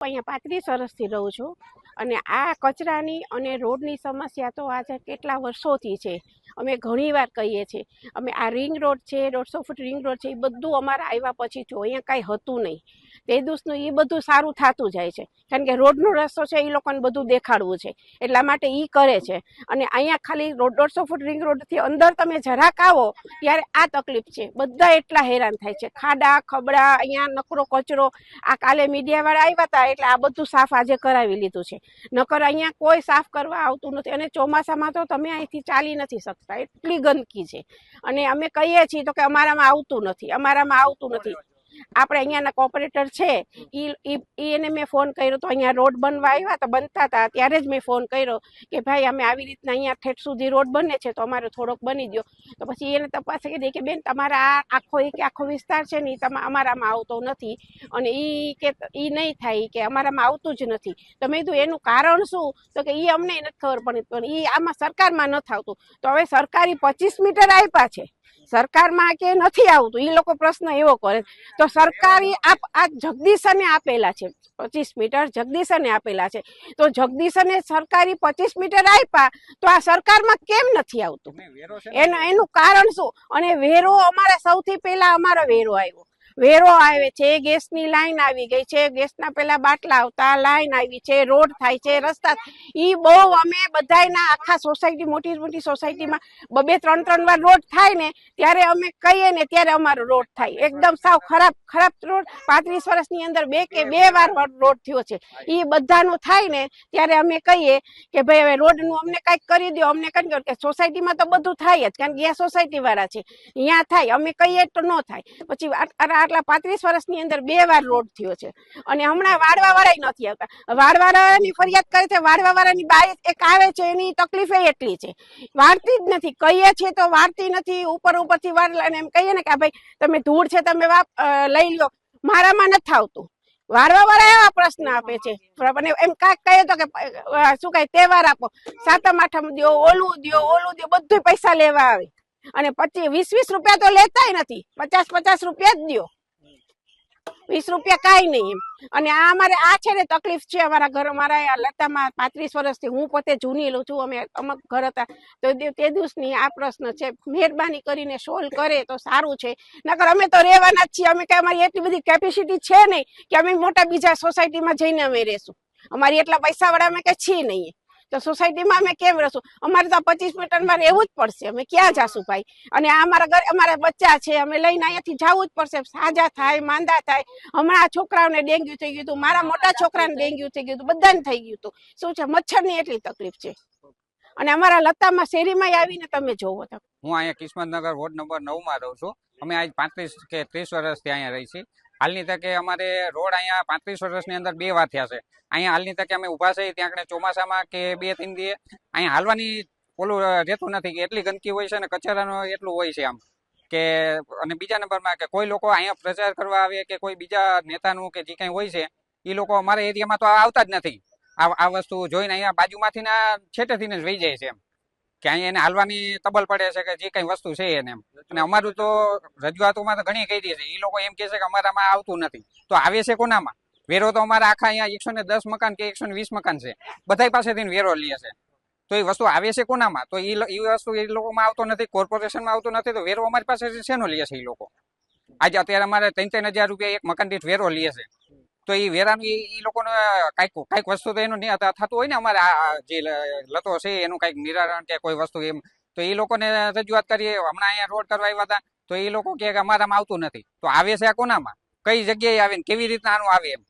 અહીંયા 35 વર્ષથી રહું છું અને આ કચરાની અને રોડની સમસ્યા તો આજે કેટલા વર્ષોથી છે. અમે ઘણીવાર કહીએ છીએ. અમે આ રિંગ રોડ છે, 150 ફૂટ રિંગ રોડ છે, એ બધું અમારે આવ્યા પછી જો અહીંયા કાંઈ હતું નહીં. તે દિવસનું એ બધું સારું થતું જાય છે, કારણ કે રોડનો રસ્તો છે એ લોકોને બધું દેખાડવું છે, એટલા માટે એ કરે છે. અને અહીંયા ખાલી 150 ફૂટ રિંગ રોડથી અંદર તમે જરાક આવો ત્યારે આ તકલીફ છે. બધા એટલા હેરાન થાય છે, ખાડા ખબડા, અહીંયા નકરો કચરો. આ કાલે મીડિયાવાળા આવ્યા હતા એટલે આ બધું સાફ આજે કરાવી લીધું છે, નકર અહીંયા કોઈ સાફ કરવા આવતું નથી. અને ચોમાસામાં તો તમે અહીંથી ચાલી નથી શકતા, એટલી ગંદકી છે. અને અમે કહીએ છીએ તો કે અમારામાં આવતું નથી, અમારામાં આવતું નથી. આપણે અહીંયાના કોર્પોરેટર છે એને મેં ફોન કર્યો તો અહીંયા રોડ બનવા આવ્યા તો બનતા હતા ત્યારે જ મેં ફોન કર્યો કે ભાઈ અમે આવી રીતના અહીંયા ઠેઠ સુધી રોડ બને છે તો અમારે થોડોક બની દો. તો પછી એને તપાસ કરી કે બેન તમારા આ આખો વિસ્તાર છે ને અમારામાં આવતો નથી અને એ કે એ નહીં થાય કે અમારામાં આવતું જ નથી. તો મેં કીધું એનું કારણ શું? તો કે એ અમને નથી ખબર પડે, પણ એ આમાં સરકારમાં નથી આવતું. તો હવે સરકારી 25 મીટર આપ્યા છે, સરકારમાં કે નથી આવતું, એ લોકો પ્રશ્ન એવો કરે. તો સરકારી આ જગદીશને આપેલા છે 25 મીટર, જગદીશને આપેલા છે. તો જગદીશને સરકારી 25 મીટર આપ્યા તો આ સરકારમાં કેમ નથી આવતું? એનું કારણ શું? અને વેરો અમારે સૌથી પહેલા અમારો વેરો આવે છે, ગેસની લાઈન આવી ગઈ છે, ગેસના પેલા બાટલા આવતા, લાઈન આવી છે, રોડ થાય છે, રસ્તા. એ બહુ અમે બધાના આખા સોસાયટી, મોટી મોટી સોસાયટીમાં 2-3 વાર રોડ થાય ને ત્યારે અમે કહીએ ને ત્યારે અમારો રોડ થાય એકદમ સાવ ખરાબ રોડ. 35 વર્ષની અંદર બે વાર રોડ થયો છે. એ બધાનું થાય ને ત્યારે અમે કહીએ કે ભાઈ હવે રોડનું અમને કાંઈક કરી દો, અમને કરી દો. કે સોસાયટીમાં તો બધું થાય જ, કારણ કે અહીંયા સોસાયટી વાળા છે, અહીંયા થાય, અમે કહીએ તો ન થાય. પછી આટલા 35 વર્ષની અંદર 2 વાર રોડ થયો છે. અને હમણાં વાળવા વાળા નથી આવતા. વાળવાળાની ફરિયાદ કરે છે, વાળવા વાળાની બાઈ એક આવે છે, એની તકલીફ એટલી છે, વાળતી જ નથી. કહીએ છીએ તો વાળતી નથી, ઉપરથી વાળલા. એમ કહીએ ને કે ભાઈ તમે ધૂળ છે તમે લઈ લો, મારામાં નથી આવતું. વાળવા વાળા એવા પ્રશ્ન આપે છે. એમ કાંઈક કહીએ તો કે શું કઈ તહેવાર આપો, 7મ 8મ દો, ઓલું દો, બધું પૈસા લેવા આવે. અને 25-20 રૂપિયા તો લેતાય નથી, 50-50 રૂપિયા જ દો, 20 રૂપિયા કાંઈ નહીં એમ. અને આ અમારે આ છે ને તકલીફ છે અમારા ઘર. અમારા લતામાં 35 વર્ષથી, હું પોતે જૂની લઉં છું, અમે અમુક ઘર હતા તો તે દિવસની આ પ્રશ્ન છે. મહેરબાની કરીને સોલ્વ કરે તો સારું છે, નકર અમે તો રહેવાના જ છીએ. અમે કઈ અમારી એટલી બધી કેપેસિટી છે નહીં કે અમે મોટા બીજા સોસાયટીમાં જઈને અમે રહેશું. અમારી એટલા પૈસા વાળા અમે કઈ છીએ નહીં, તો સોસાયટીમાં અમે કેમ રહેશું? અમારે તો 25 મીટરમાં રહેવું જ પડશે, અમે ક્યાં જાશું ભાઈ? અને આ અમારા બચ્ચા છે, અમે લઈને અહીંયાથી જવું જ પડશે. સાજા થાય, માંદા થાય. હમણાં છોકરાઓને ડેન્ગ્યુ થઈ ગયું હતું, મારા મોટા છોકરાને ડેન્ગ્યુ થઈ ગયું હતું, બધાને થઈ ગયું હતું. શું છે? મચ્છરની એટલી તકલીફ છે. અને અમારા લતામાં શેરીમાં આવીને તમે જોવો તો. હું અહીંયા કિસ્મતનગર વોર્ડ નંબર 9માં રહું છું. અમે આજ 35 કે 30 વર્ષથી અહીંયા રહી છીએ. હાલની તકે અમારે રોડ અહીંયા 35 વર્ષની અંદર 2 વાર થયા છે. અહીંયા હાલની તકે અમે ઊભા છીએ ત્યાં આગળ ચોમાસામાં કે 2-3 દિવસ અહીંયા હાલવાની ઓલું રહેતું નથી, કે એટલી ગંદકી હોય છે ને કચરાનો એટલું હોય છે આમ કે. અને બીજા નંબરમાં કે કોઈ લોકો અહીંયા પ્રચાર કરવા આવે કે કોઈ બીજા નેતાનું કે જે કંઈ હોય છે એ લોકો અમારા એરિયામાં તો આવતા જ નથી. આ વસ્તુ જોઈને અહીંયા બાજુમાંથી ના છેટેથી જ વહી જાય છે એમ, કે અહીંયા એને હાલવાની તબલ પડે છે કે જે કઈ વસ્તુ છે એને એમ. અને અમારું તો રજૂઆતોમાં તો ઘણી કહી દે છે, એ લોકો એમ કહે છે કે અમારામાં આવતું નથી. તો આવે છે કોનામાં? વેરો તો અમારા આખા અહીંયા 110 મકાન કે 120 મકાન છે, બધા પાસેથી વેરો લે છે. તો એ વસ્તુ આવે છે કોનામાં? તો એ વસ્તુ એ લોકોમાં આવતો નથી, કોર્પોરેશનમાં આવતો નથી. તો વેરો અમારી પાસે શેનો લે છે એ લોકો? આજે અત્યારે અમારે 3-3 હજાર રૂપિયા એક મકાન દીઠ વેરો લે છે. તો એ વેરાનું એ લોકોને કાંઈક વસ્તુ તો એનું થતું હોય ને, અમારે જે લતો છે એનું કાંઈક નિરાકરણ કે કોઈ વસ્તુ એમ. તો એ લોકોને રજૂઆત કરીએ. હમણાં અહીંયા રોડ કરવા આવ્યા હતા તો એ લોકો કહે કે અમારામાં આવતું નથી. તો આવે છે આ કોનામાં? કઈ જગ્યાએ આવે ને કેવી રીતના આનું આવે એમ?